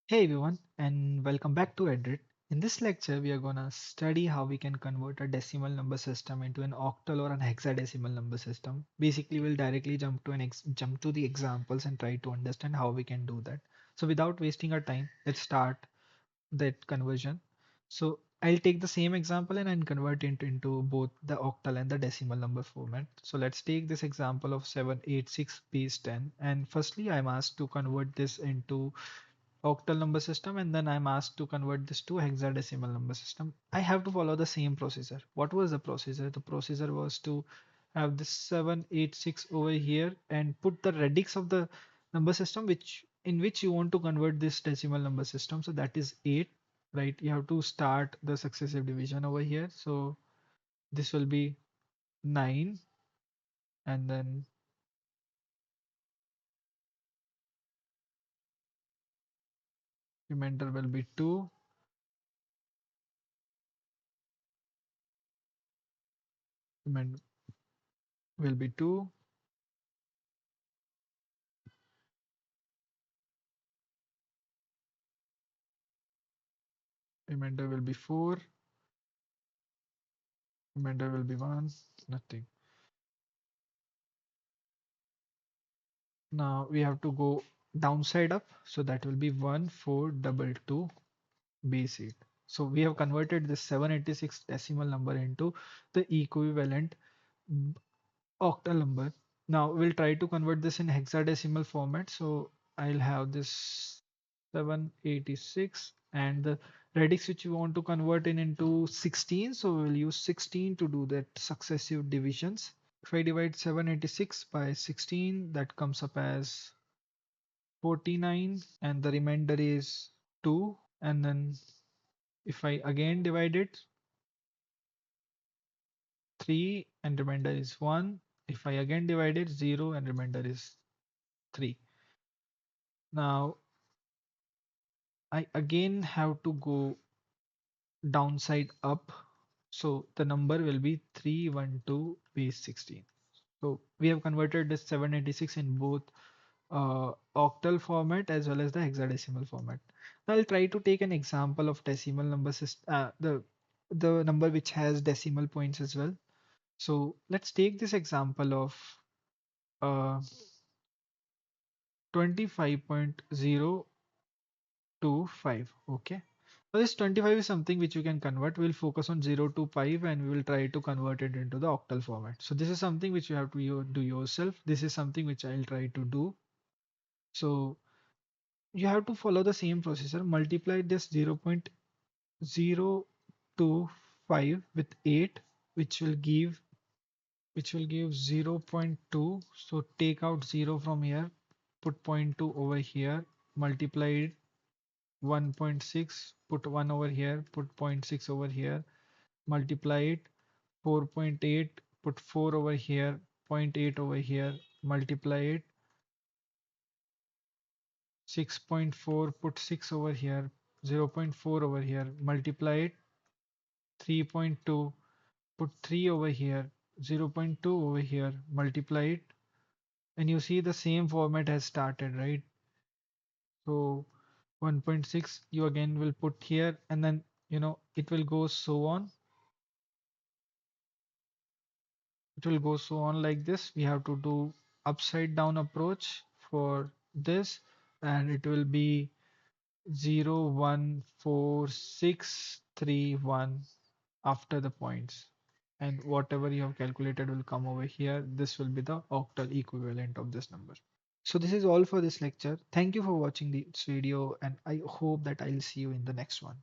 Hey everyone, and welcome back to edritt. In this lecture, we are gonna study how we can convert a decimal number system into an octal or an hexadecimal number system. Basically, we'll directly jump to the examples and try to understand how we can do that. So, without wasting our time, let's start that conversion. So, I'll take the same example and then convert it into both the octal and the decimal number format. So, let's take this example of 786 base 10. And firstly, I'm asked to convert this into octal number system, and then I'm asked to convert this to hexadecimal number system. I have to follow the same procedure. What was the procedure? The procedure was to have this 786 over here and put the radix of the number system which you want to convert this decimal number system. So that is 8, right? You have to start the successive division over here. So this will be 9, and then remainder will be 2, remainder will be 2, remainder will be 4, remainder will be 1, nothing. Now we have to go downside up, so that will be 1422 base 8. So we have converted this 786 decimal number into the equivalent octal number. Now we'll try to convert this in hexadecimal format. So I'll have this 786 and the radix which we want to convert into 16. So we'll use 16 to do that successive divisions. If I divide 786 by 16, that comes up as 49, and the remainder is 2. And then if I again divide it, 3 and remainder is 1. If I again divide it, 0 and remainder is 3. Now I again have to go downside up. So the number will be 312 base 16. So we have converted this 786 in both octal format as well as the hexadecimal format. Now I'll try to take an example of decimal number system, the number which has decimal points as well. So let's take this example of uh, 25.025. Okay. So this 25 is something which you can convert. We'll focus on 0 to 5 and we will try to convert it into the octal format. So this is something which you have to do yourself. This is something which I'll try to do. So you have to follow the same procedure. Multiply this 0.025 with 8, which will give 0.2. So take out 0 from here, put zero point 0.2 over here, multiply it 1.6, put 1 over here, put zero point 0.6 over here, multiply it 4.8, put 4 over here, zero point 0.8 over here, multiply it 6.4, put 6 over here, 0 0.4 over here, multiply it 3.2, put 3 over here, 0 0.2 over here, multiply it, and you see the same format has started, right? So 1.6 you again will put here, and then it will go so on. It will go so on like this. We have to do upside down approach for this, and it will be 0.14631 after the points, and whatever you have calculated will come over here. This will be the octal equivalent of this number. So this is all for this lecture. Thank you for watching this video, and I hope that I'll see you in the next one.